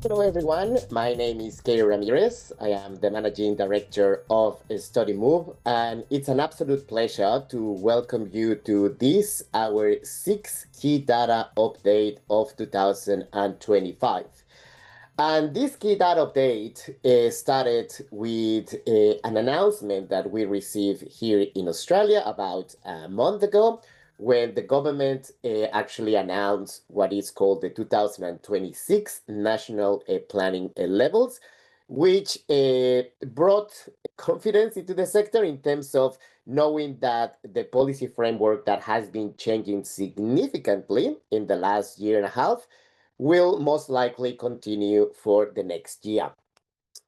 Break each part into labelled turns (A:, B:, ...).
A: Hello everyone, my name is Keri Ramírez. I am the Managing Director of Studymove, and it's an absolute pleasure to welcome you to this, our sixth key data update of 2025. And this key data update started with an announcement that we received here in Australia about a month ago, when the government actually announced what is called the 2026 National Planning Levels, which brought confidence into the sector in terms of knowing that the policy framework that has been changing significantly in the last year and a half will most likely continue for the next year.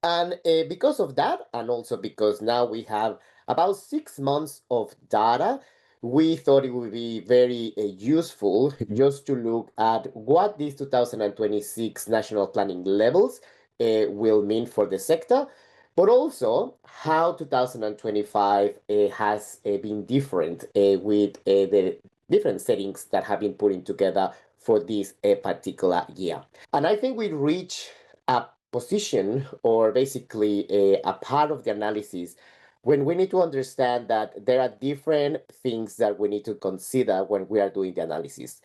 A: And because of that, and also because now we have about 6 months of data, we thought it would be very useful just to look at what these 2026 national planning levels will mean for the sector, but also how 2025 has been different with the different settings that have been putting together for this particular year. And I think we reach a position, or basically a part of the analysis, when we need to understand that there are different things that we need to consider when we are doing the analysis.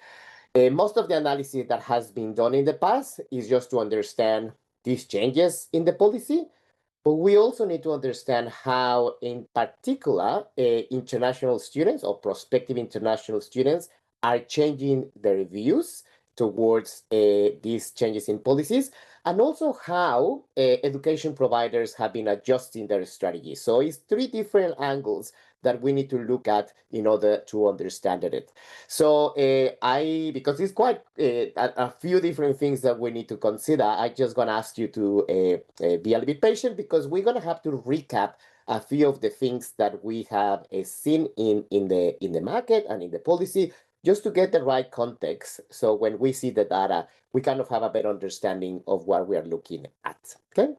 A: Most of the analysis that has been done in the past is just to understand these changes in the policy, but we also need to understand how, in particular, international students or prospective international students are changing their views towards these changes in policies, and also how education providers have been adjusting their strategies. So it's three different angles that we need to look at in order to understand it. So because it's quite a few different things that we need to consider, I just gonna ask you to be a little bit patient, because we're gonna have to recap a few of the things that we have seen in the market and in the policy, just to get the right context. So when we see the data, we kind of have a better understanding of what we are looking at. Okay.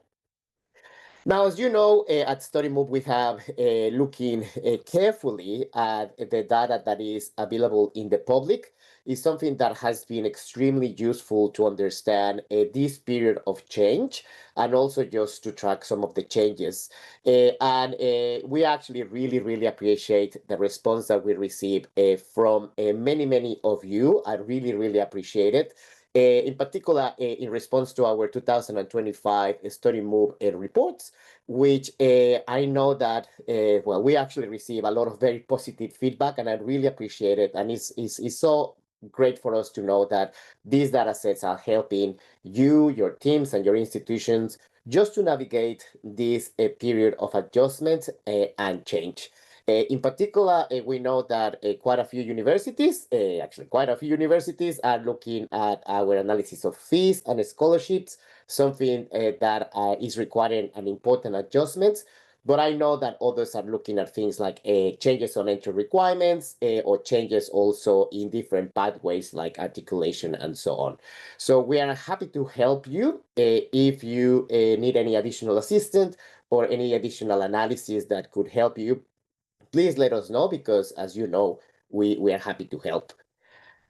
A: Now, as you know, at Studymove, we have looking carefully at the data that is available in the public. Is something that has been extremely useful to understand this period of change, and also just to track some of the changes. And we actually really appreciate the response that we receive from many of you. I really appreciate it. In particular, in response to our 2025 Studymove reports, which I know that, we actually receive a lot of very positive feedback, and I really appreciate it. And it's so great for us to know that these data sets are helping you, your teams, and your institutions just to navigate this period of adjustment and change. In particular, we know that quite a few universities are looking at our analysis of fees and scholarships, something that is requiring an important adjustment. But I know that others are looking at things like changes on entry requirements, or changes also in different pathways like articulation and so on. So we are happy to help you if you need any additional assistance or any additional analysis that could help you. Please let us know, because as you know, we are happy to help.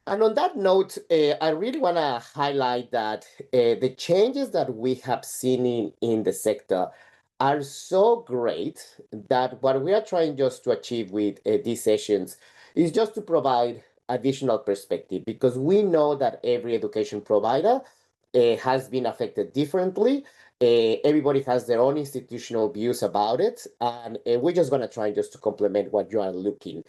A: And on that note, I really want to highlight that the changes that we have seen in the sector are so great that what we are trying just to achieve with these sessions is just to provide additional perspective, because we know that every education provider has been affected differently. Everybody has their own institutional views about it, and we're just going to try just to complement what you are looking.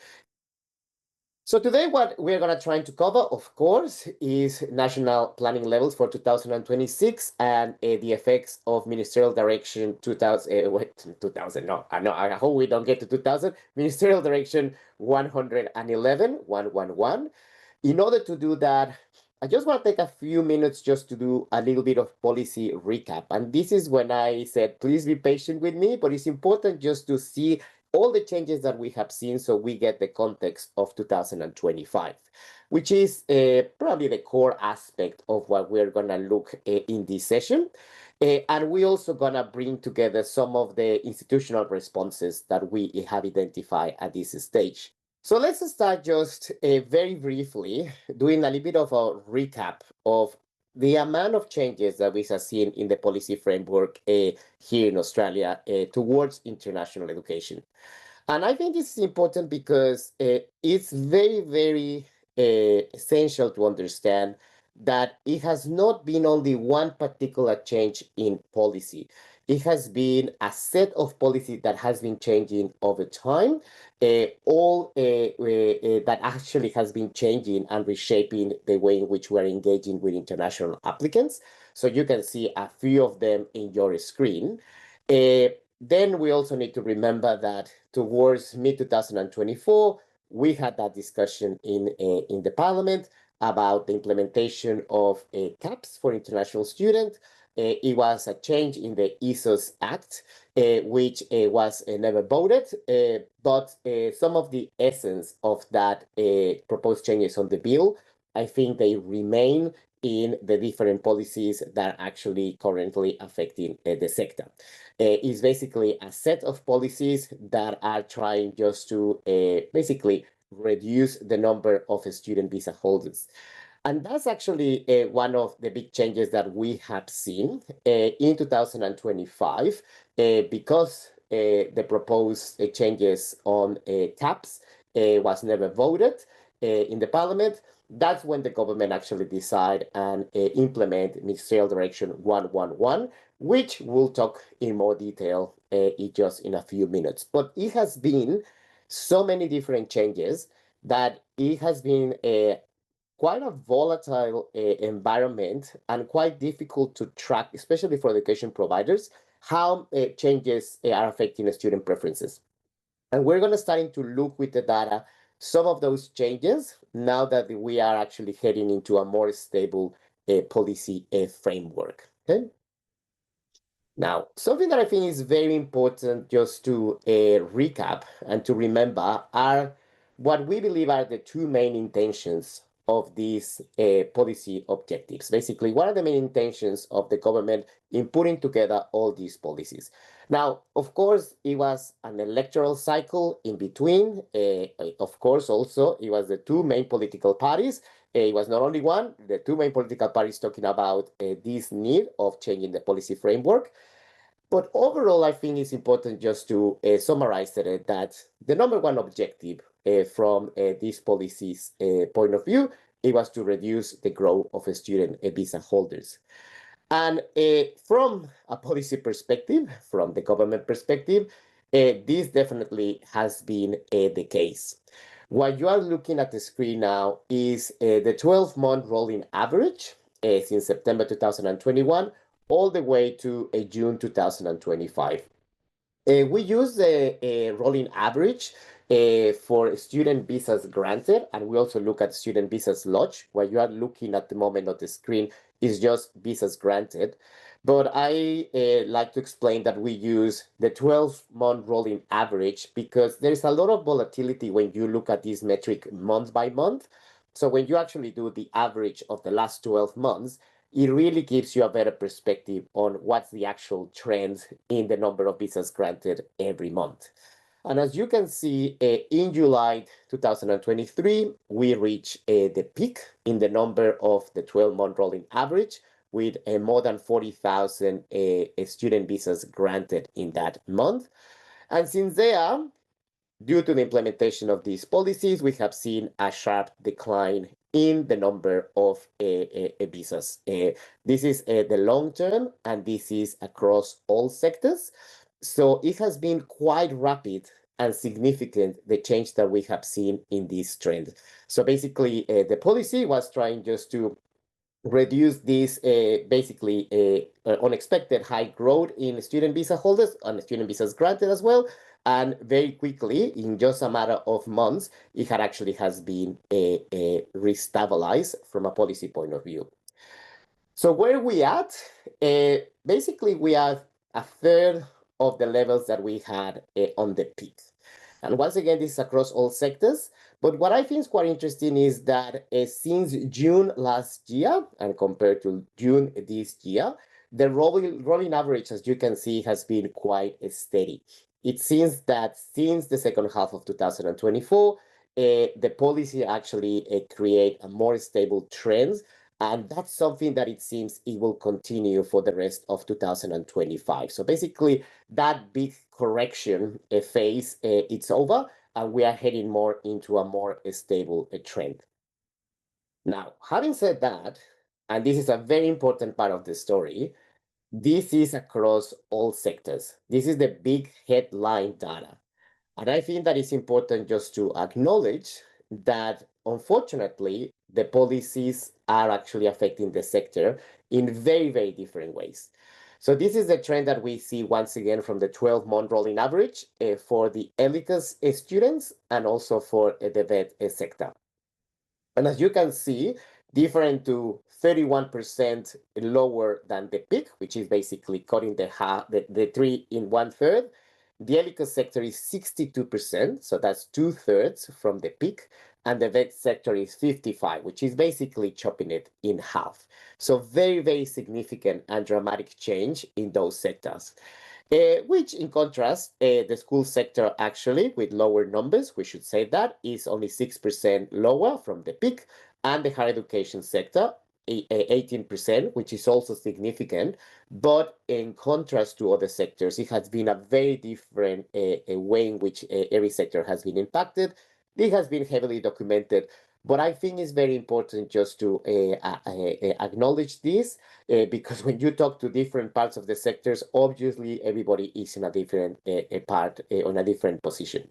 A: So today, what we're going to try to cover, of course, is national planning levels for 2026 and the effects of Ministerial Direction 2000, no, I hope we don't get to 2000, Ministerial Direction 111. In order to do that, I just want to take a few minutes just to do a little bit of policy recap. And this is when I said, please be patient with me, but it's important just to see all the changes that we have seen so we get the context of 2025, which is probably the core aspect of what we're going to look in this session. And we're also going to bring together some of the institutional responses that we have identified at this stage. So let's start just very briefly doing a little bit of a recap of the amount of changes that we have seen in the policy framework here in Australia towards international education. And I think this is important because it's very, very essential to understand that it has not been only one particular change in policy. It has been a set of policy that has been changing over time, all that actually has been changing and reshaping the way in which we're engaging with international applicants. So you can see a few of them in your screen. Then we also need to remember that towards mid-2024, we had that discussion in the Parliament about the implementation of caps for international students. It was a change in the ESOS Act, which was never voted, but some of the essence of that proposed changes on the bill, I think they remain in the different policies that are actually currently affecting the sector. Is basically a set of policies that are trying just to basically reduce the number of student visa holders. And that's actually one of the big changes that we have seen in 2025 because the proposed changes on caps was never voted in the Parliament. That's when the government actually decide and implement Ministerial Direction 111, which we'll talk in more detail just in a few minutes. But it has been so many different changes that it has been quite a volatile environment and quite difficult to track, especially for education providers, how changes are affecting student preferences. And we're going to start to look with the data some of those changes now that we are actually heading into a more stable policy framework. Okay. Now, something that I think is very important just to recap and to remember are what we believe are the two main intentions of these policy objectives. Basically, what are the main intentions of the government in putting together all these policies? Now, of course, it was an electoral cycle in between. Of course, also, it was the two main political parties. It was not only one, the two main political parties talking about this need of changing the policy framework. But overall, I think it's important just to summarize that the number one objective from these policies point of view, it was to reduce the growth of student visa holders. And from a policy perspective, from the government perspective, this definitely has been the case. What you are looking at the screen now is the 12-month rolling average since September 2021 all the way to June 2025. We use a rolling average for student visas granted, and we also look at student visas lodged. What you are looking at the moment on the screen is just visas granted. But I like to explain that we use the 12-month rolling average because there's a lot of volatility when you look at this metric month by month. So when you actually do the average of the last 12 months, it really gives you a better perspective on what's the actual trend in the number of visas granted every month. And as you can see, in July 2023, we reached the peak in the number of the 12-month rolling average with more than 40,000 student visas granted in that month. And since there, due to the implementation of these policies, we have seen a sharp decline in the number of visas. This is the long term, and this is across all sectors. So it has been quite rapid and significant, the change that we have seen in this trend. So basically, the policy was trying just to reduce this basically unexpected high growth in student visa holders and student visas granted as well. And very quickly, in just a matter of months, it had actually has been restabilized from a policy point of view. So where we at? Basically, we are a third of the levels that we had on the peak. And once again, this is across all sectors. But what I think is quite interesting is that since June last year and compared to June this year, the rolling average, as you can see, has been quite steady. It seems that since the second half of 2024, the policy actually create a more stable trend And that's something that it seems it will continue for the rest of 2025. So basically, that big correction phase, it's over, and we are heading more into a more stable trend. Now, having said that, and this is a very important part of the story, this is across all sectors. This is the big headline data. And I think that it's important just to acknowledge that, unfortunately, the policies are actually affecting the sector in very, very different ways. So this is the trend that we see once again from the 12-month rolling average for the ELICAS students and also for the vet sector. And as you can see, different to 31% lower than the peak, which is basically cutting the three in 1/3. The ELICA sector is 62%, so that's 2/3 from the peak, and the vet sector is 55, which is basically chopping it in half. So very, very significant and dramatic change in those sectors. Which, in contrast, the school sector actually, with lower numbers, we should say that, is only 6% lower from the peak, and the higher education sector, 18%, which is also significant. But in contrast to other sectors, it has been a very different way in which every sector has been impacted. It has been heavily documented. But I think it's very important just to acknowledge this, because when you talk to different parts of the sectors, obviously everybody is in a different part, on a different position.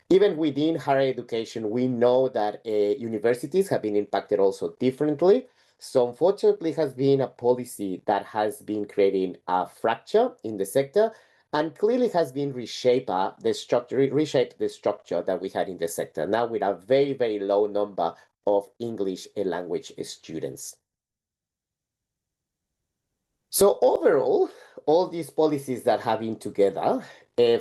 A: Even within higher education, we know that universities have been impacted also differently. So unfortunately, has been a policy that has been creating a fracture in the sector, and clearly has been reshaped the structure that we had in the sector, now with a very, very low number of English language students. So overall, all these policies that have been together,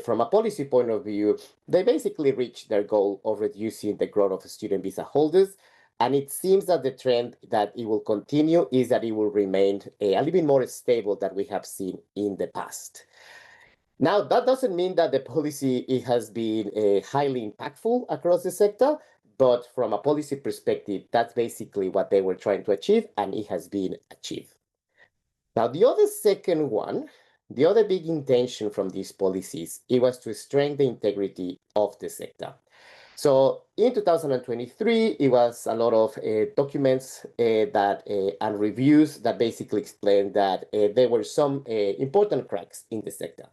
A: from a policy point of view, they basically reach their goal of reducing the growth of student visa holders. And it seems that the trend that it will continue is that it will remain a little bit more stable than we have seen in the past. Now, that doesn't mean that the policy it has been highly impactful across the sector, but from a policy perspective, that's basically what they were trying to achieve, and it has been achieved. Now, the other big intention from these policies, it was to strengthen the integrity of the sector. So in 2023, it was a lot of documents and reviews that basically explained that there were some important cracks in the sector.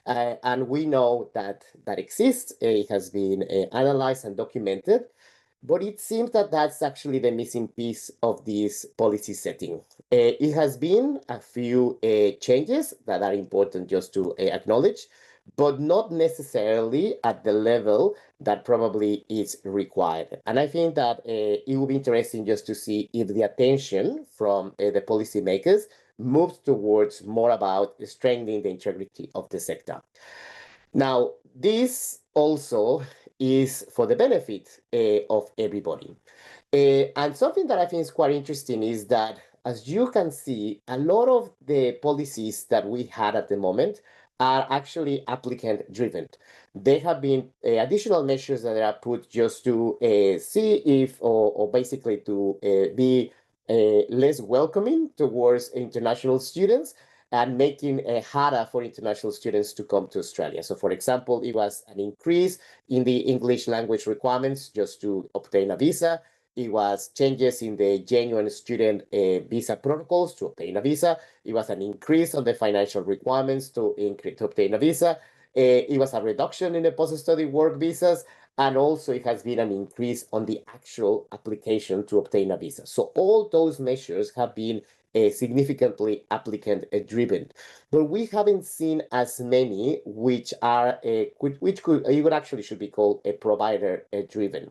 A: And we know that that exists. It has been analyzed and documented. But it seems that that's actually the missing piece of this policy setting. It has been a few changes that are important just to acknowledge, but not necessarily at the level that probably is required. And I think that it will be interesting just to see if the attention from the policymakers moves towards more about strengthening the integrity of the sector. Now, this also is for the benefit of everybody. And something that I think is quite interesting is that, as you can see, a lot of the policies that we had at the moment are actually applicant driven. They have been additional measures that are put just to see if, or basically to be less welcoming towards international students, and making it harder for international students to come to Australia. So, for example, it was an increase in the English language requirements just to obtain a visa. It was changes in the genuine student visa protocols to obtain a visa. It was an increase on the financial requirements to obtain a visa. It was a reduction in the post-study work visas. And also it has been an increase on the actual application to obtain a visa. So all those measures have been significantly applicant driven, but we haven't seen as many which are which could actually should be called a provider driven.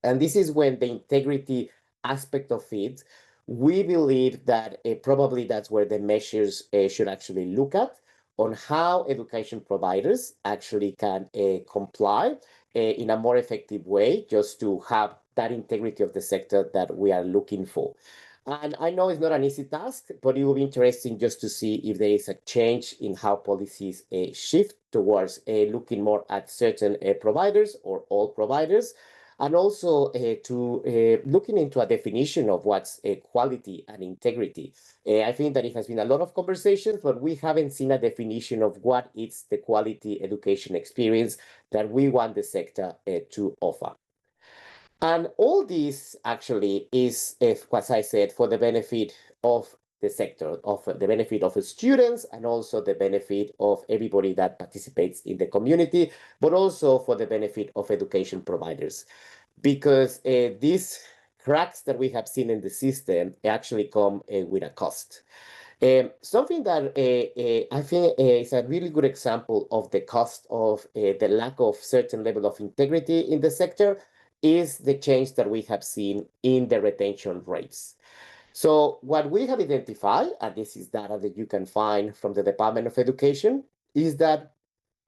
A: And this is when the integrity aspect of it, we believe that probably that's where the measures should actually look at, on how education providers actually can comply in a more effective way, just to have that integrity of the sector that we are looking for. And I know it's not an easy task, but it will be interesting just to see if there is a change in how policies shift towards looking more at certain providers or all providers. and also to looking into a definition of what's quality and integrity. I think that it has been a lot of conversations, but we haven't seen a definition of what is the quality education experience that we want the sector to offer. And all this actually is, as I said, for the benefit of the sector, of the benefit of the students, and also the benefit of everybody that participates in the community, but also for the benefit of education providers. Because these cracks that we have seen in the system actually come with a cost. Something that I think is a really good example of the cost of the lack of certain level of integrity in the sector is the change that we have seen in the retention rates. So what we have identified, and this is data that you can find from the Department of Education, is that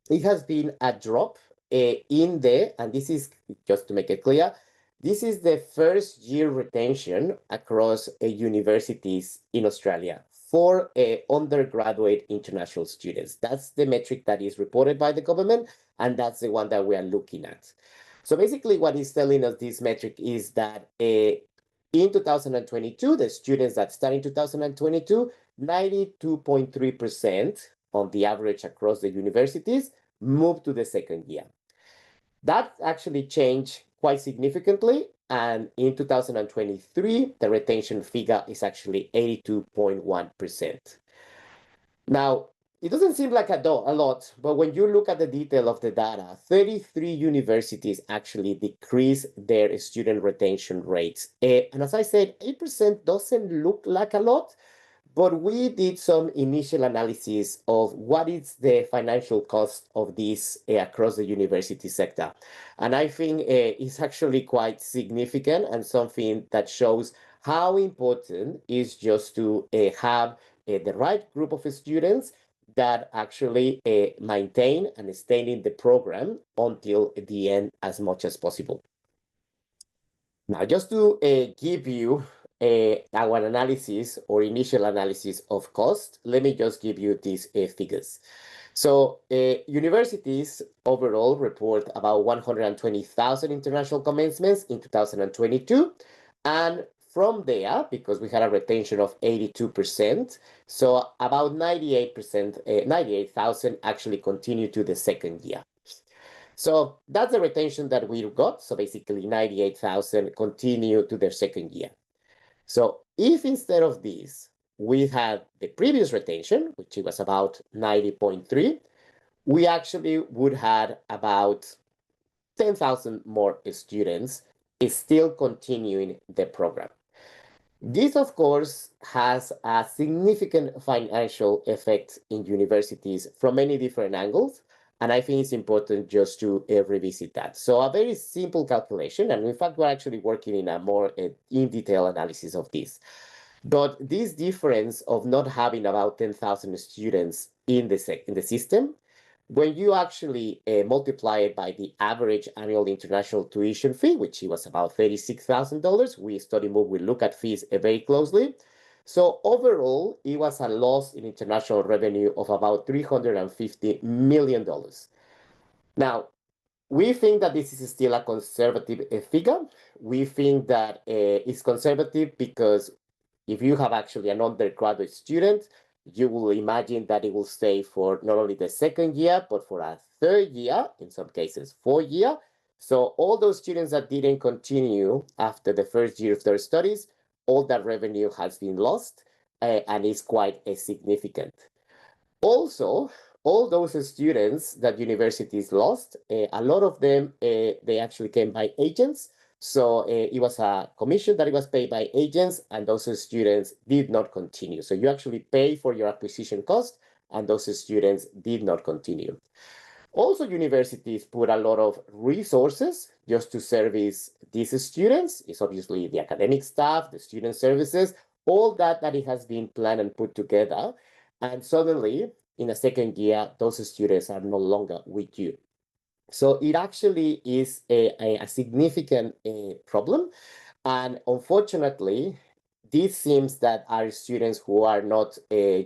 A: it has been a drop in the, and this is just to make it clear, this is the first year retention across universities in Australia for undergraduate international students. That's the metric that is reported by the government, and that's the one that we are looking at. So basically what is telling us this metric is that in 2022, the students that start in 2022, 92.3% on the average across the universities moved to the second year. That actually changed quite significantly. And in 2023, the retention figure is actually 82.1%. Now, it doesn't seem like a lot, but when you look at the detail of the data, 33 universities actually decreased their student retention rates. And as I said, 8% doesn't look like a lot, but we did some initial analysis of what is the financial cost of this across the university sector. And I think it's actually quite significant and something that shows how important is just to have the right group of students that actually maintain and stay in the program until the end as much as possible. Now, just to give you our analysis or initial analysis of cost, let me just give you these figures. So universities overall report about 120,000 international commencements in 2022. And from there, because we had a retention of 82%, so about 98%, 98,000 actually continue to the second year. So that's the retention that we got. So basically 98,000 continue to their second year. So if instead of this, we had the previous retention, which was about 90.3, we actually would have about 10,000 more students still continuing the program. This, of course, has a significant financial effect in universities from many different angles. And I think it's important just to revisit that. So a very simple calculation, and in fact, we're actually working in a more in-detail analysis of this. But this difference of not having about 10,000 students in the system, when you actually multiply it by the average annual international tuition fee, which was about $36,000, we Studymove will look at fees very closely. So overall, it was a loss in international revenue of about $350 million. Now, we think that this is still a conservative figure. We think that it's conservative because if you have actually an undergraduate student, you will imagine that it will stay for not only the second year, but for a third year, in some cases, 4th year. So all those students that didn't continue after the first year of their studies, all that revenue has been lost and is quite significant. Also, all those students that universities lost, a lot of them, they actually came by agents. So it was a commission that it was paid by agents, and those students did not continue. So you actually pay for your acquisition cost, and those students did not continue. Also, universities put a lot of resources just to service these students. It's obviously the academic staff, the student services, all that it has been planned and put together. And suddenly, in a second year, those students are no longer with you. So it actually is a significant problem. And unfortunately, this seems that our students who are not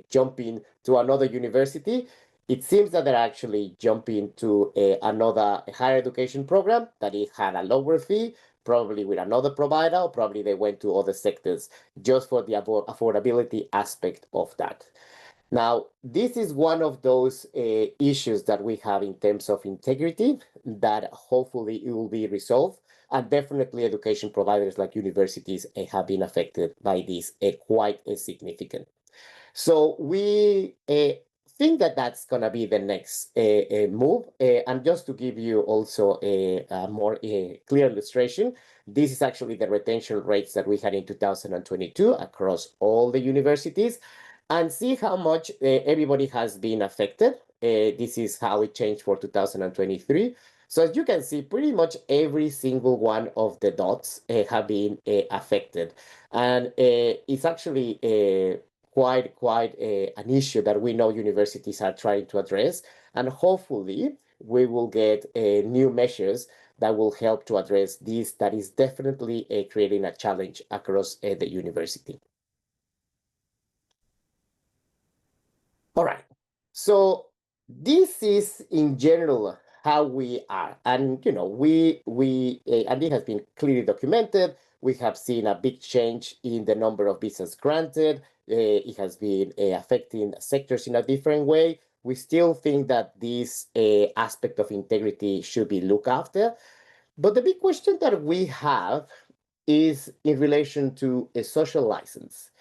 A: jumping to another university, it seems that they're actually jumping to another higher education program that it had a lower fee, probably with another provider, or probably they went to other sectors just for the affordability aspect of that. Now, this is one of those issues that we have in terms of integrity that hopefully it will be resolved. And definitely education providers like universities have been affected by this quite significant. So we think that that's going to be the next move. And just to give you also a more clear illustration, this is actually the retention rates that we had in 2022 across all the universities, and see how much everybody has been affected. This is how it changed for 2023. So as you can see, pretty much every single one of the dots have been affected. And it's actually quite an issue that we know universities are trying to address. And hopefully we will get new measures that will help to address this. That is definitely creating a challenge across the university. All right. So this is in general how we are, and we and it has been clearly documented. We have seen a big change in the number of visas granted. It has been affecting sectors in a different way. We still think that this aspect of integrity should be looked after. But the big question that we have is in relation to a social license,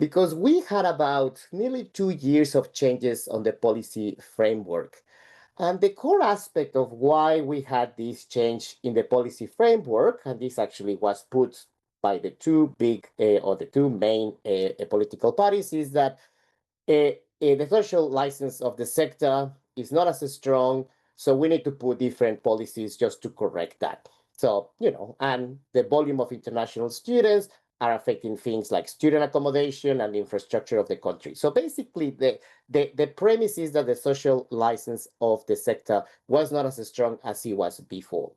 A: because we had about nearly 2 years of changes on the policy framework. And the core aspect of why we had this change in the policy framework, and this actually was put by the two big or the two main political parties, is that the social license of the sector is not as strong, so we need to put different policies just to correct that. So, and the volume of international students are affecting things like student accommodation and the infrastructure of the country. So basically, the premise is that the social license of the sector was not as strong as it was before.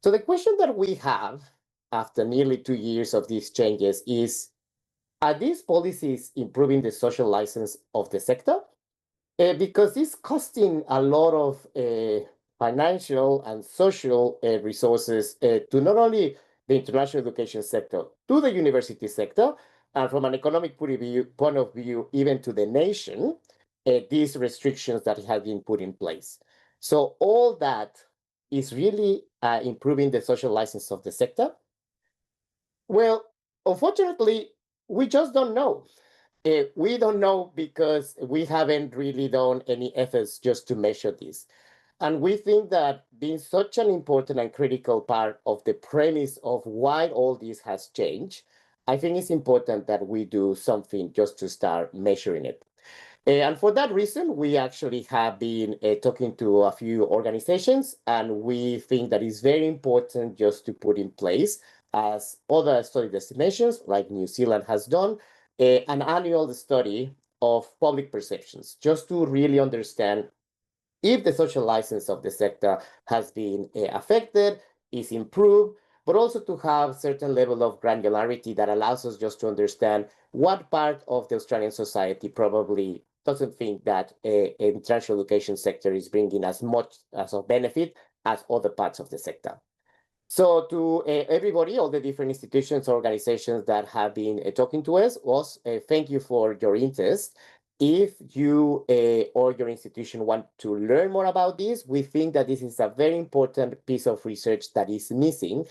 A: So the question that we have after nearly 2 years of these changes is, are these policies improving the social license of the sector? Because it's costing a lot of financial and social resources to not only the international education sector, to the university sector, and from an economic point of view, even to the nation, these restrictions that have been put in place. So all that is really improving the social license of the sector. Well, unfortunately, we just don't know. We don't know because we haven't really done any efforts just to measure this. And we think that being such an important and critical part of the premise of why all this has changed, I think it's important that we do something just to start measuring it. And for that reason, we actually have been talking to a few organizations, and we think that it's very important just to put in place, as other study destinations like New Zealand has done, an annual study of public perceptions, just to really understand if the social license of the sector has been affected, is improved, but also to have certain level of granularity that allows us just to understand what part of the Australian society probably doesn't think that an international education sector is bringing as much as a benefit as other parts of the sector. So to everybody, all the different institutions, organizations that have been talking to us, thank you for your interest. If you or your institution want to learn more about this, we think that this is a very important piece of research that is missing,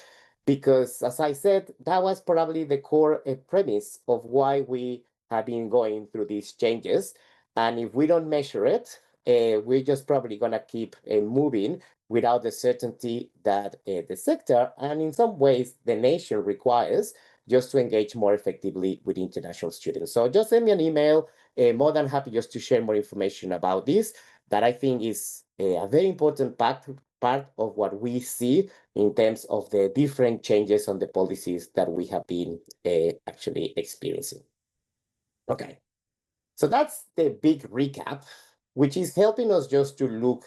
A: because, as I said, that was probably the core premise of why we have been going through these changes. And if we don't measure it, we're just probably going to keep moving without the certainty that the sector, and in some ways the nation, requires just to engage more effectively with international students. So just send me an email. More than happy just to share more information about this, that I think is a very important part of what we see in terms of the different changes on the policies that we have been actually experiencing. Okay, so that's the big recap, which is helping us just to look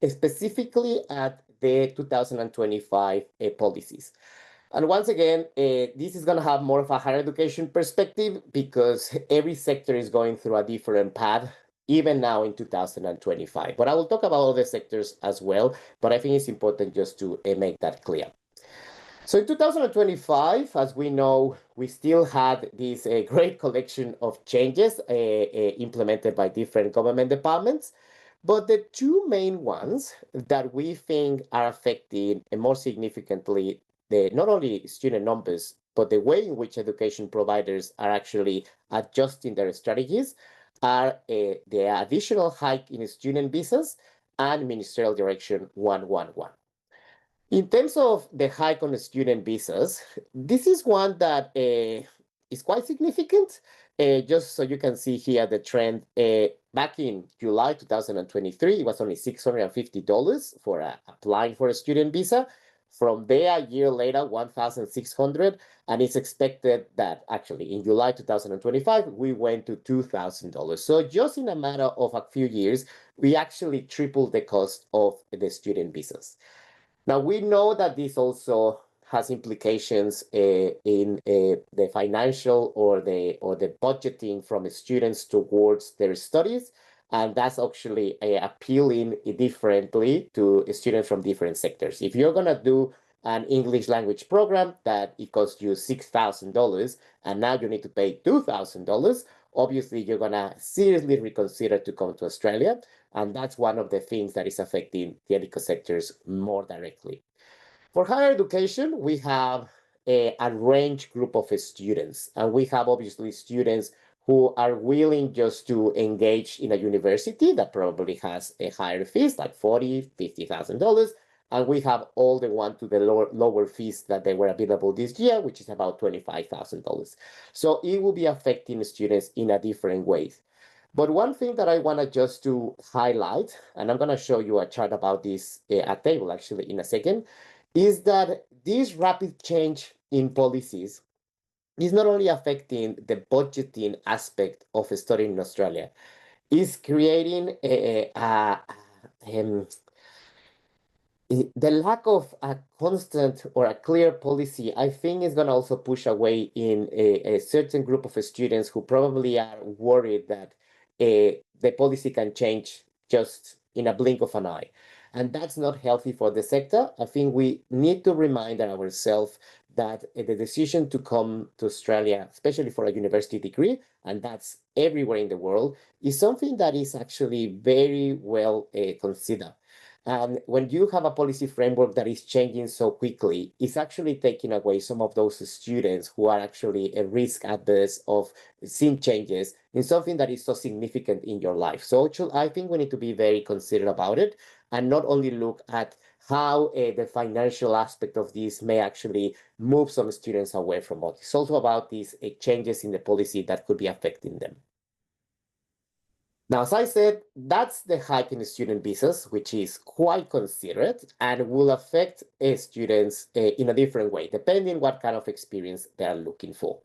A: specifically at the 2025 policies. And once again, this is going to have more of a higher education perspective, because every sector is going through a different path even now in 2025. But I will talk about other sectors as well, but I think it's important just to make that clear. So in 2025, as we know, we still had this great collection of changes implemented by different government departments. But the two main ones that we think are affecting more significantly not only student numbers, but the way in which education providers are actually adjusting their strategies are the additional hike in student visas and Ministerial Direction 111. In terms of the hike on the student visas, this is one that is quite significant. Just so you can see here the trend, back in July 2023, it was only $650 for applying for a student visa. From there, a year later, $1,600, and it's expected that actually in July 2025, we went to $2,000. So just in a matter of a few years, we actually tripled the cost of the student visas. Now, we know that this also has implications in the financial or the budgeting from students towards their studies, and that's actually appealing differently to students from different sectors. If you're going to do an English language program that it costs you $6,000 and now you need to pay $2,000, obviously you're going to seriously reconsider to come to Australia. And that's one of the things that is affecting the education sectors more directly. For higher education, we have a range group of students, and we have obviously students who are willing just to engage in a university that probably has a higher fees, like $40,000, $50,000. And we have all the one to the lower fees that they were available this year, which is about $25,000. So it will be affecting students in a different ways. But one thing that I want to just to highlight, and I'm going to show you a chart about this, a table actually in a second, is that this rapid change in policies is not only affecting the budgeting aspect of studying in Australia, it's creating the lack of a constant or a clear policy, I think, is going to also push away in a certain group of students who probably are worried that the policy can change just in a blink of an eye. And that's not healthy for the sector. I think we need to remind ourselves that the decision to come to Australia, especially for a university degree, and that's everywhere in the world, is something that is actually very well considered. And when you have a policy framework that is changing so quickly, it's actually taking away some of those students who are actually a risk adverse of seeing changes in something that is so significant in your life. So I think we need to be very considerate about it and not only look at how the financial aspect of this may actually move some students away from it. It's also about these changes in the policy that could be affecting them. Now, as I said, that's the hike in the student visas, which is quite considerate and will affect students in a different way, depending what kind of experience they are looking for.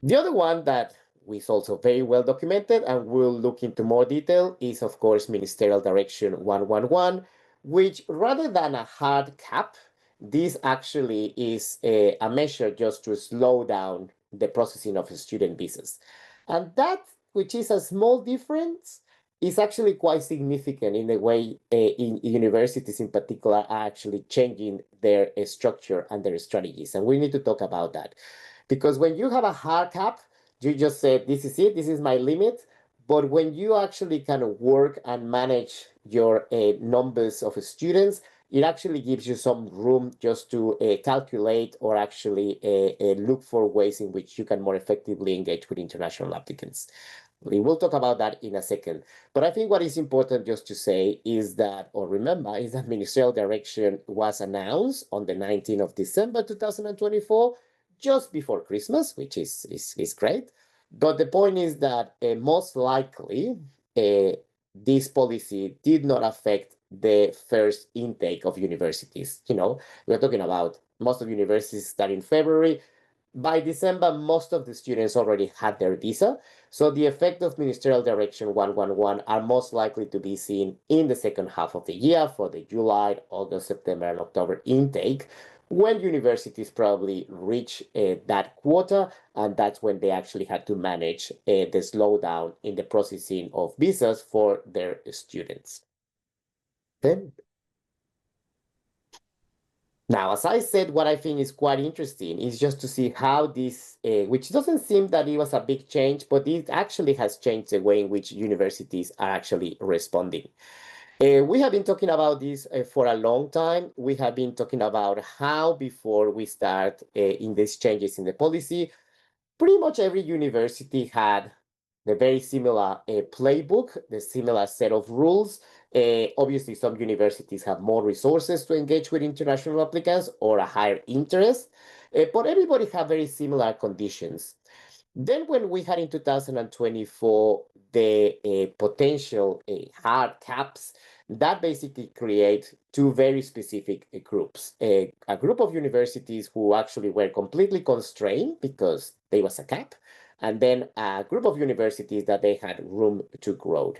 A: The other one that is also very well documented and we'll look into more detail is, of course, Ministerial Direction 111, which rather than a hard cap, this actually is a measure just to slow down the processing of student visas. And that, which is a small difference, is actually quite significant in the way in universities in particular are actually changing their structure and their strategies. And we need to talk about that. Because when you have a hard cap, you just say, this is it, this is my limit. But when you actually kind of work and manage your numbers of students, it actually gives you some room just to calculate or actually look for ways in which you can more effectively engage with international applicants. We will talk about that in a second. But I think what is important just to say is that, or remember, is that Ministerial Direction was announced on the 19th of December 2024, just before Christmas, which is great. But the point is that most likely this policy did not affect the first intake of universities. You know, we're talking about most of universities start in February. By December, most of the students already had their visa. So the effect of Ministerial Direction 111 are most likely to be seen in the second half of the year for the July, August, September, and October intake, when universities probably reach that quota, and that's when they actually had to manage the slowdown in the processing of visas for their students. Okay. Now, as I said, what I think is quite interesting is just to see how this, which doesn't seem that it was a big change, but it actually has changed the way in which universities are actually responding. We have been talking about this for a long time. We have been talking about how, before we start in these changes in the policy, pretty much every university had the very similar playbook, the similar set of rules. Obviously, some universities have more resources to engage with international applicants or a higher interest, but everybody have very similar conditions. Then when we had in 2024 the potential hard caps, that basically create two very specific groups. A group of universities who actually were completely constrained because there was a cap, and then a group of universities that they had room to grow.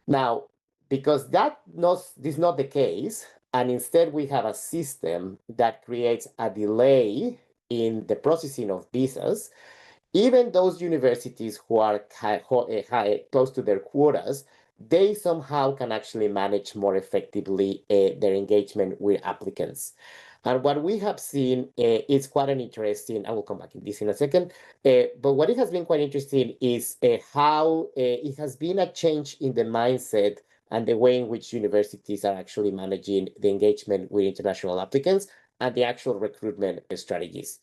A: Now, because this is not the case, and instead we have a system that creates a delay in the processing of visas, even those universities who are close to their quotas, they somehow can actually manage more effectively their engagement with applicants. And what we have seen is quite an interesting, I will come back to this in a second, but what it has been quite interesting is how it has been a change in the mindset and the way in which universities are actually managing the engagement with international applicants and the actual recruitment strategies.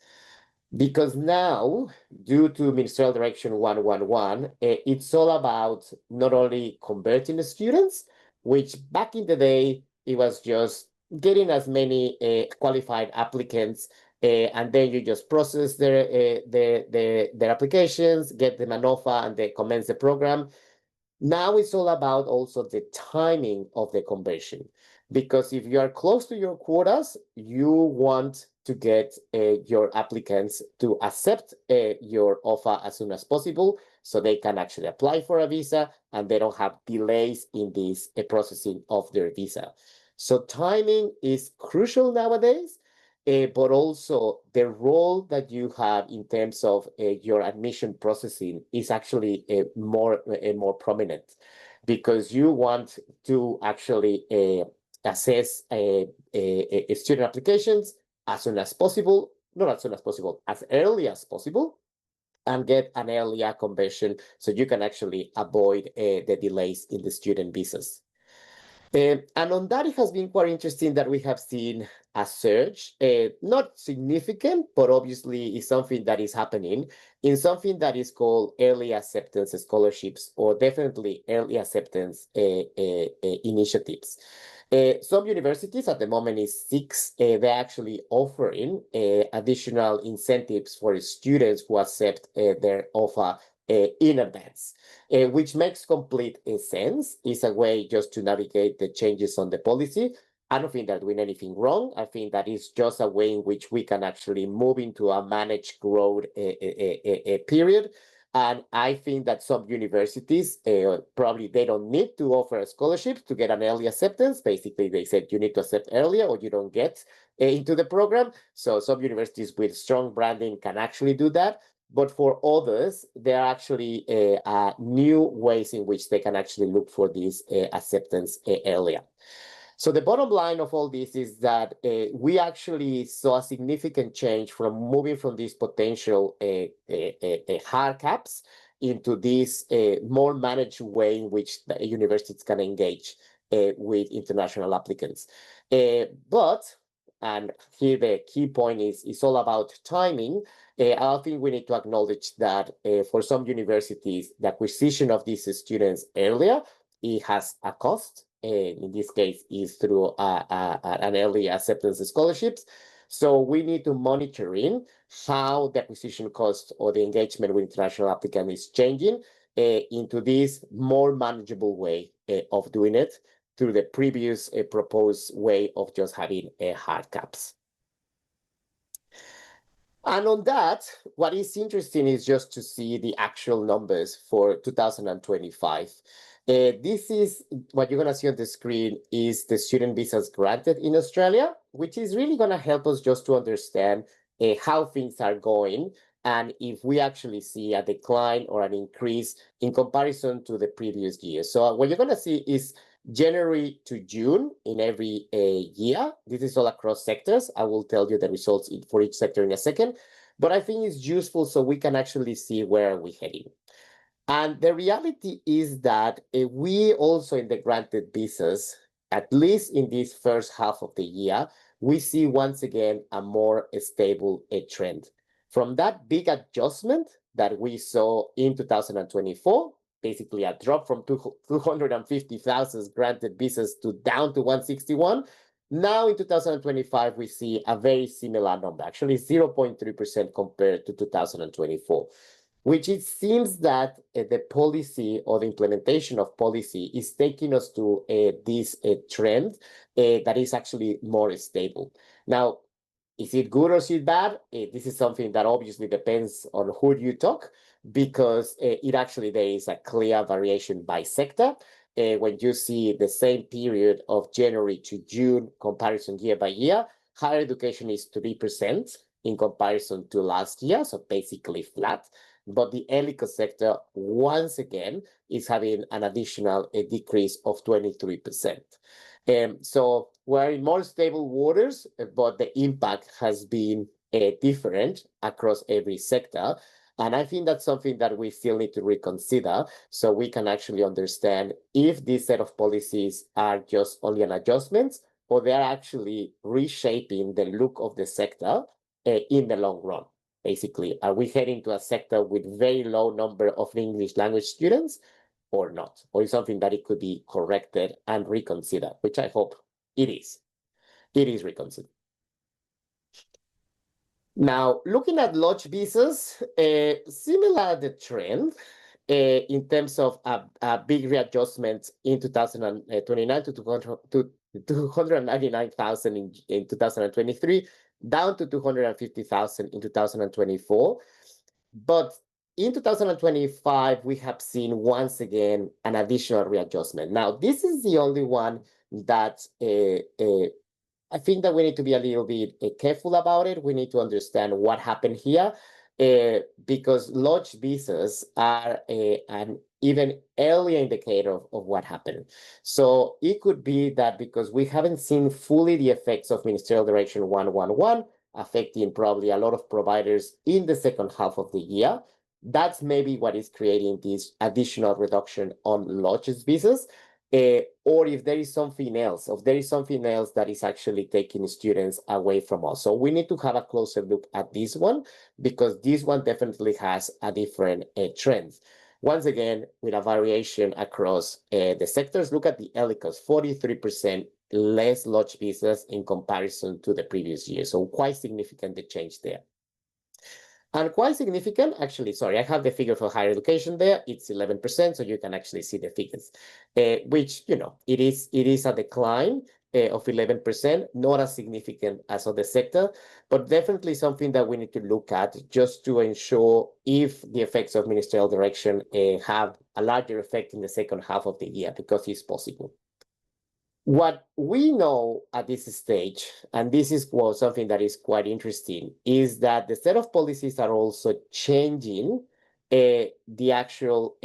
A: Because now, due to Ministerial Direction 111, it's all about not only converting the students, which back in the day, it was just getting as many qualified applicants, and then you just process their applications, get them an offer, and they commence the program. Now it's all about also the timing of the conversion. Because if you are close to your quotas, you want to get your applicants to accept your offer as soon as possible so they can actually apply for a visa and they don't have delays in this processing of their visa. So timing is crucial nowadays, but also the role that you have in terms of your admission processing is actually more prominent, because you want to actually assess student applications as soon as possible, not as soon as possible, as early as possible, and get an earlier conversion so you can actually avoid the delays in the student visas. And on that, it has been quite interesting that we have seen a surge, not significant, but obviously is something that is happening in something that is called early acceptance scholarships, or definitely early acceptance initiatives. Some universities at the moment is 6, they're actually offering additional incentives for students who accept their offer in advance, which makes complete sense. It's a way just to navigate the changes on the policy. I don't think they're doing anything wrong. I think that is just a way in which we can actually move into a managed growth period. And I think that some universities, probably they don't need to offer scholarships to get an early acceptance. Basically, they said you need to accept earlier or you don't get into the program. So some universities with strong branding can actually do that. But for others, there are actually new ways in which they can actually look for this acceptance earlier. So the bottom line of all this is that we actually saw a significant change from moving from these potential hard caps into this more managed way in which the universities can engage with international applicants. But, and here the key point is, it's all about timing. I think we need to acknowledge that for some universities, the acquisition of these students earlier, it has a cost. In this case, is through an early acceptance scholarships. So we need to monitor in how the acquisition cost or the engagement with international applicant is changing into this more manageable way of doing it through the previous proposed way of just having hard caps. And on that, what is interesting is just to see the actual numbers for 2025. This is what you're going to see on the screen is the student visas granted in Australia, which is really going to help us just to understand how things are going and if we actually see a decline or an increase in comparison to the previous year. So what you're going to see is January to June in every year. This is all across sectors. I will tell you the results for each sector in a second, but I think it's useful so we can actually see where we're heading. And the reality is that we also in the granted visas, at least in this first half of the year, we see once again a more stable trend. From that big adjustment that we saw in 2024, basically a drop from 250,000 granted visas to down to 161. Now in 2025, we see a very similar number, actually 0.3% compared to 2024, which it seems that the policy or the implementation of policy is taking us to this trend that is actually more stable. Now, is it good or is it bad? This is something that obviously depends on who you talk, because it actually there is a clear variation by sector. When you see the same period of January to June comparison year by year, higher education is 3% in comparison to last year, so basically flat. But the ELICO sector, once again, is having an additional decrease of 23%. So we're in more stable waters, but the impact has been different across every sector. And I think that's something that we still need to reconsider so we can actually understand if this set of policies are just only an adjustment or they're actually reshaping the look of the sector in the long run. Basically, are we heading to a sector with very low number of English language students or not? Or is something that it could be corrected and reconsidered, which I hope it is. It is reconsidered. Now, looking at lodge visas, similar the trend in terms of a big readjustment in 2029 to 299,000 in 2023, down to 250,000 in 2024. But in 2025, we have seen once again an additional readjustment. Now, this is the only one that I think that we need to be a little bit careful about it. We need to understand what happened here because lodge visas are an even earlier indicator of what happened. So it could be that because we haven't seen fully the effects of Ministerial Direction 111 affecting probably a lot of providers in the second half of the year, that's maybe what is creating this additional reduction on lodges visas. Or if there is something else, that is actually taking students away from us. So we need to have a closer look at this one because this one definitely has a different trend. Once again, with a variation across the sectors, look at the ELICOs, 43% less lodge visas in comparison to the previous year. So quite significant the change there. And quite significant, actually, sorry, I have the figure for higher education there. It's 11%, so you can actually see the figures, which, you know, it is a decline of 11%, not as significant as other sector, but definitely something that we need to look at just to ensure if the effects of ministerial direction have a larger effect in the second half of the year, because it's possible. What we know at this stage, and this is something that is quite interesting, is that the set of policies are also changing the actual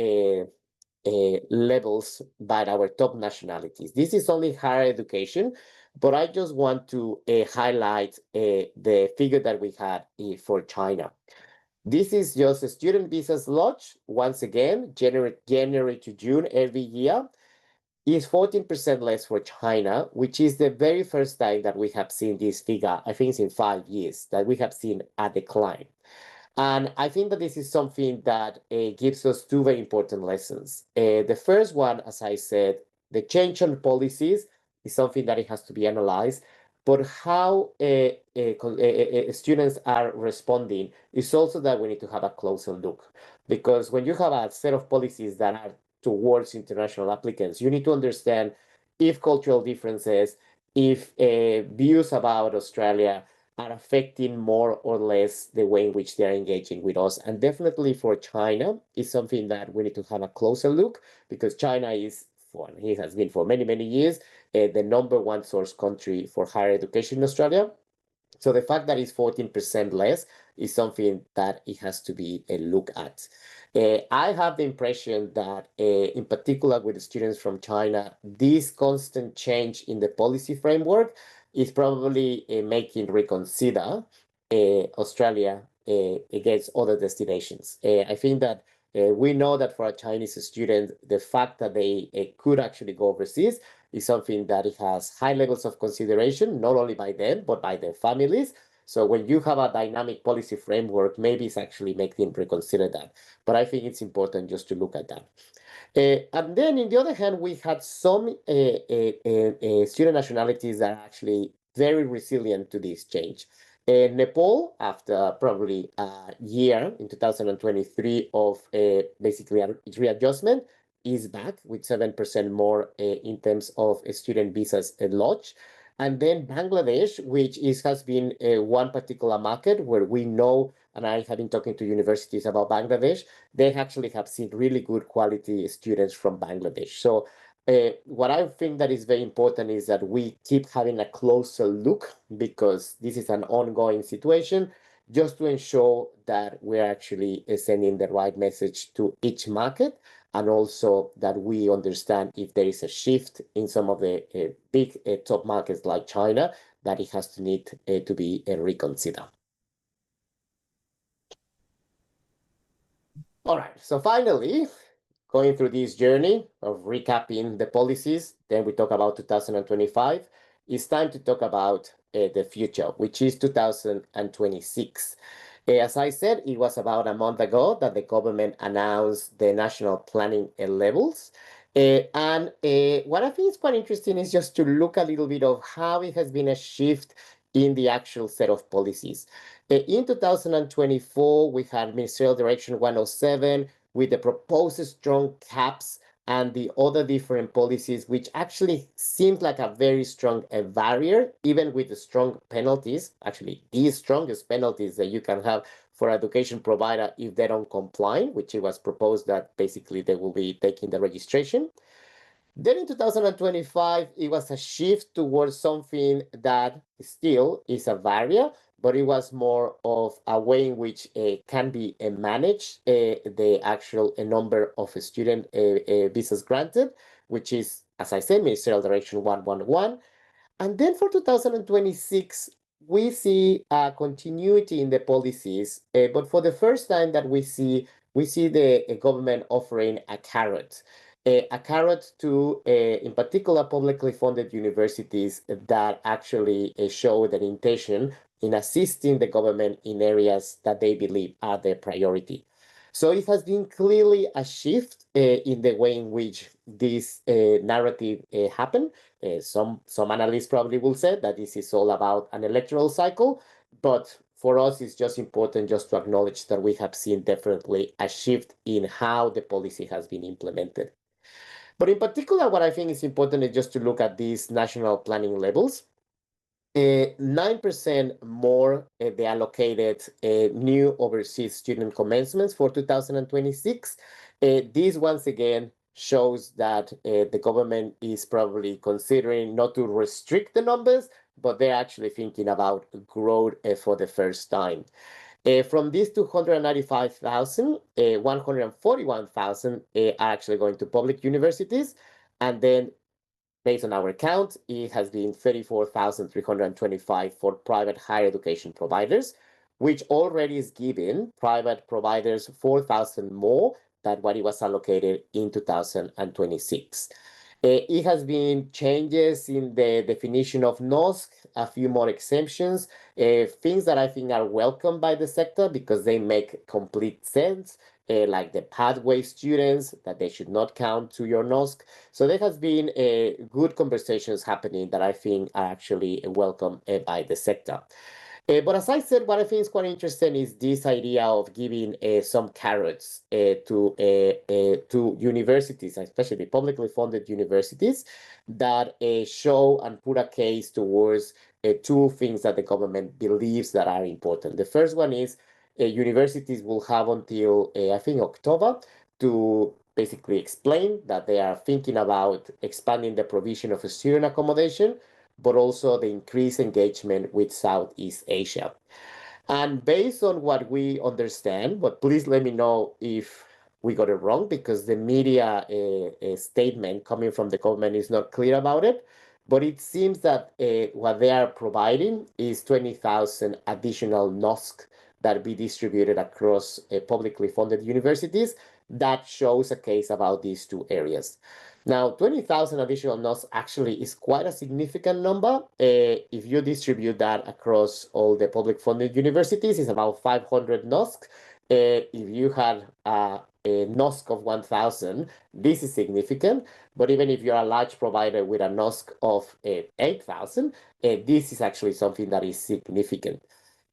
A: levels by our top nationalities. This is only higher education, but I just want to highlight the figure that we had for China. This is just a student visas lodge, once again, January to June every year. Is 14% less for China, which is the very first time that we have seen this figure, I think it's in 5 years, that we have seen a decline. And I think that this is something that gives us two very important lessons. The first one, as I said, the change on policies is something that it has to be analyzed, but how students are responding is also that we need to have a closer look. Because when you have a set of policies that are towards international applicants, you need to understand if cultural differences, if views about Australia are affecting more or less the way in which they are engaging with us. And definitely for China is something that we need to have a closer look, because China is, for it has been for many, many years, the number one source country for higher education in Australia. So the fact that it's 14% less is something that it has to be looked at. I have the impression that, in particular with the students from China, this constant change in the policy framework is probably making reconsider Australia against other destinations. I think that we know that for a Chinese student, the fact that they could actually go overseas is something that it has high levels of consideration, not only by them, but by their families. So when you have a dynamic policy framework, maybe it's actually making them reconsider that. But I think it's important just to look at that. And then, on the other hand, we had some student nationalities that are actually very resilient to this change. Nepal, after probably a year in 2023 of basically a readjustment, is back with 7% more in terms of student visas lodged. And then Bangladesh, which has been one particular market where we know, and I have been talking to universities about Bangladesh, they actually have seen really good quality students from Bangladesh. So what I think that is very important is that we keep having a closer look, because this is an ongoing situation, just to ensure that we're actually sending the right message to each market, and also that we understand if there is a shift in some of the big top markets like China, that it has to need to be reconsidered. All right, so finally, going through this journey of recapping the policies, then we talk about 2025. It's time to talk about the future, which is 2026. As I said, it was about a month ago that the government announced the national planning levels. And what I think is quite interesting is just to look a little bit of how it has been a shift in the actual set of policies. In 2024, we had Ministerial Direction 107 with the proposed strong caps and the other different policies, which actually seems like a very strong barrier, even with the strong penalties, actually the strongest penalties that you can have for education provider if they don't comply, which it was proposed that basically they will be taking the registration. Then in 2025, it was a shift towards something that still is a barrier, but it was more of a way in which can be managed the actual number of student visas granted, which is, as I said, Ministerial Direction 111. And then for 2026, we see a continuity in the policies, but for the first time that we see the government offering a carrot. A carrot to, in particular, publicly funded universities that actually show their intention in assisting the government in areas that they believe are their priority. So it has been clearly a shift in the way in which this narrative happened. Some analysts probably will say that this is all about an electoral cycle, but for us, it's just important just to acknowledge that we have seen definitely a shift in how the policy has been implemented. But in particular, what I think is important is just to look at these national planning levels. 9% more they allocated new overseas student commencements for 2026. This once again shows that the government is probably considering not to restrict the numbers, but they're actually thinking about growth for the first time. From these 295,000, 141,000 are actually going to public universities, and then based on our count, it has been 34,325 for private higher education providers, which already is giving private providers 4,000 more than what it was allocated in 2026. It has been changes in the definition of NOSC, a few more exemptions, things that I think are welcomed by the sector because they make complete sense, like the pathway students, that they should not count to your NOSC. So there has been good conversations happening that I think are actually welcome by the sector. But as I said, what I think is quite interesting is this idea of giving some carrots to universities, especially publicly funded universities, that show and put a case towards two things that the government believes that are important. The first one is universities will have until, I think, October to basically explain that they are thinking about expanding the provision of student accommodation, but also the increased engagement with Southeast Asia. And based on what we understand, but please let me know if we got it wrong, because the media statement coming from the government is not clear about it. But it seems that what they are providing is 20,000 additional NOSC that be distributed across publicly funded universities. That shows a case about these two areas. Now, 20,000 additional NOS actually is quite a significant number. If you distribute that across all the public funded universities, it's about 500 NOSC. If you had a NOSC of 1,000, this is significant. But even if you're a large provider with a NOSC of 8,000, this is actually something that is significant.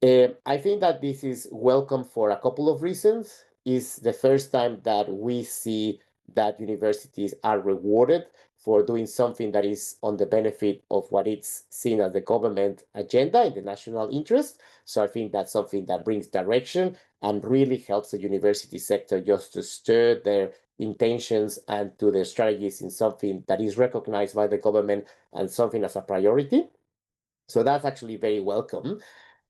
A: I think that this is welcome for a couple of reasons. It's the first time that we see that universities are rewarded for doing something that is on the benefit of what it's seen as the government agenda in the national interest. So I think that's something that brings direction and really helps the university sector just to stir their intentions and to their strategies in something that is recognized by the government and something as a priority. So that's actually very welcome.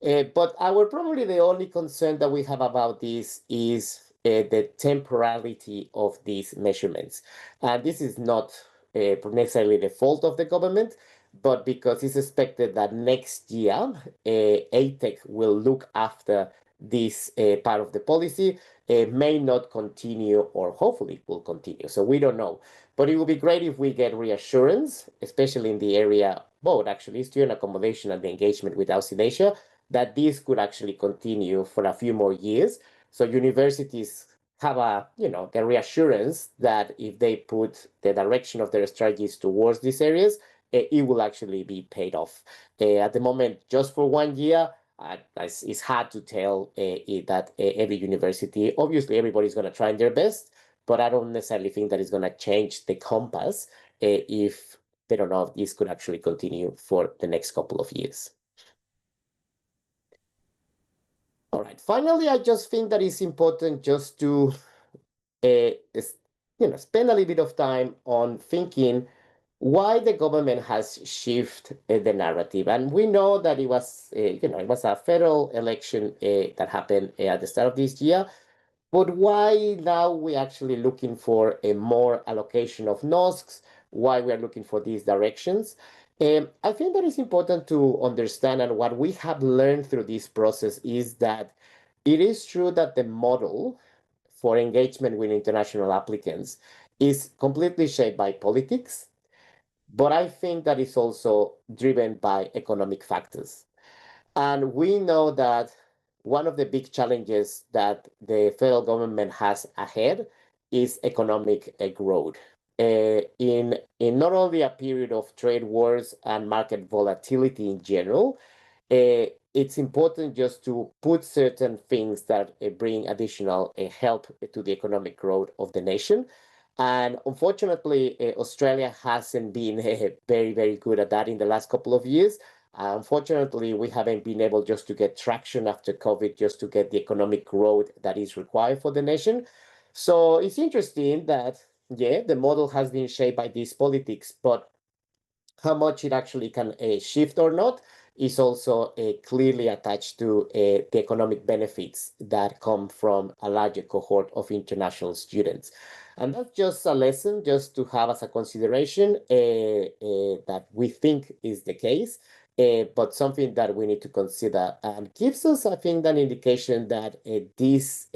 A: But probably the only concern that we have about this is the temporality of these measurements. And this is not necessarily the fault of the government, but because it's expected that next year, ATEC will look after this part of the policy, may not continue, or hopefully will continue. So we don't know. But it would be great if we get reassurance, especially in the area, both actually, student accommodation and the engagement with Southeast Asia, that this could actually continue for a few more years. So universities have the reassurance that if they put the direction of their strategies towards these areas, it will actually be paid off. At the moment, just for 1 year, it's hard to tell that every university, obviously everybody's going to try their best, but I don't necessarily think that it's going to change the compass if they don't know if this could actually continue for the next couple of years. All right. Finally, I just think that it's important just to spend a little bit of time on thinking why the government has shifted the narrative. And we know that it was, it was a federal election that happened at the start of this year. But why now we're actually looking for a more allocation of NOSCs? Why we are looking for these directions? I think that it's important to understand, and what we have learned through this process is that it is true that the model for engagement with international applicants is completely shaped by politics, but I think that it's also driven by economic factors. And we know that one of the big challenges that the federal government has ahead is economic growth. In not only a period of trade wars and market volatility in general, it's important just to put certain things that bring additional help to the economic growth of the nation. And unfortunately, Australia hasn't been very, very good at that in the last couple of years. Unfortunately, we haven't been able just to get traction after COVID, just to get the economic growth that is required for the nation. So it's interesting that, yeah, the model has been shaped by these politics, but how much it actually can shift or not is also clearly attached to the economic benefits that come from a larger cohort of international students. And that's just a lesson just to have as a consideration that we think is the case, but something that we need to consider, and gives us, I think, an indication that this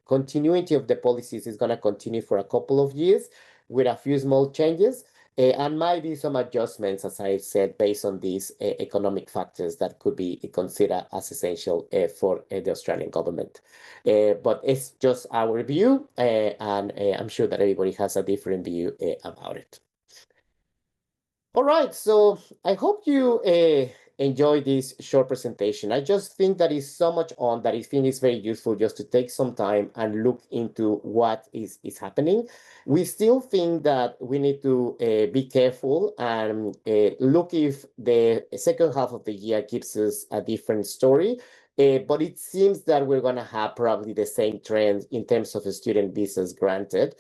A: continuity of the policies is going to continue for a couple of years with a few small changes. And might be some adjustments, as I said, based on these economic factors that could be considered as essential for the Australian government. But it's just our view, and I'm sure that everybody has a different view about it. All right, so I hope you enjoy this short presentation. I just think that is so much on that I think it's very useful just to take some time and look into what is happening. We still think that we need to be careful and look if the second half of the year gives us a different story. But it seems that we're going to have probably the same trend in terms of student visas granted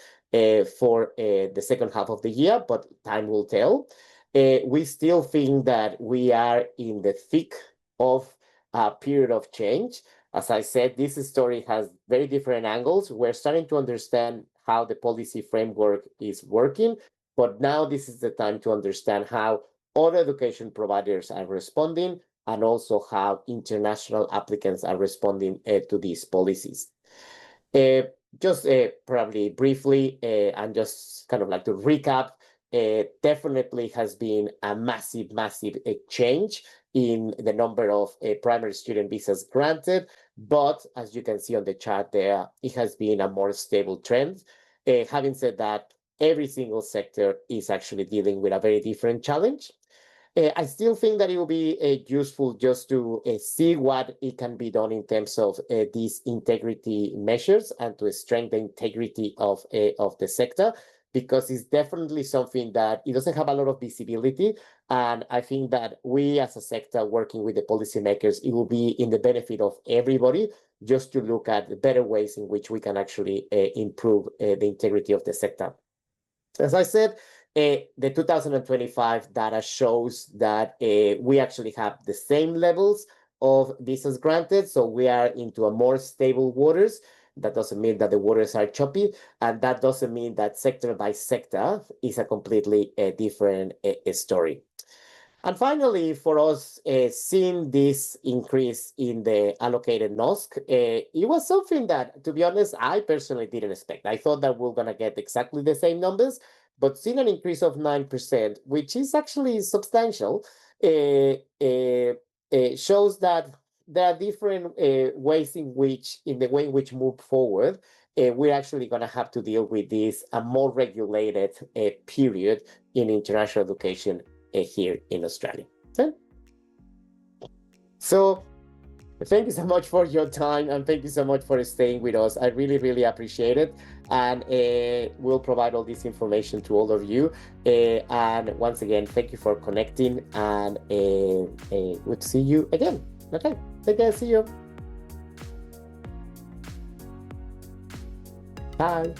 A: for the second half of the year, but time will tell. We still think that we are in the thick of a period of change. As I said, this story has very different angles. We're starting to understand how the policy framework is working, but now this is the time to understand how other education providers are responding and also how international applicants are responding to these policies. Just probably briefly, and just kind of like to recap, definitely has been a massive change in the number of primary student visas granted. But as you can see on the chart there, it has been a more stable trend. Having said that, every single sector is actually dealing with a very different challenge. I still think that it will be useful just to see what it can be done in terms of these integrity measures and to strengthen the integrity of the sector, because it's definitely something that it doesn't have a lot of visibility. And I think that we as a sector working with the policymakers, it will be in the benefit of everybody just to look at the better ways in which we can actually improve the integrity of the sector. As I said, the 2025 data shows that we actually have the same levels of visas granted. So we are into a more stable waters. That doesn't mean that the waters are choppy, and that doesn't mean that sector by sector is a completely different story. And finally, for us, seeing this increase in the allocated NOSC, it was something that, to be honest, I personally didn't expect. I thought that we're going to get exactly the same numbers, but seeing an increase of 9%, which is actually substantial, shows that there are different ways in which, in the way in which move forward, we're actually going to have to deal with this a more regulated period in international education here in Australia. Okay? So thank you so much for your time, and thank you so much for staying with us. I really appreciate it, and we'll provide all this information to all of you. And once again, thank you for connecting, and we'll see you again. Okay, take care. See you. Bye.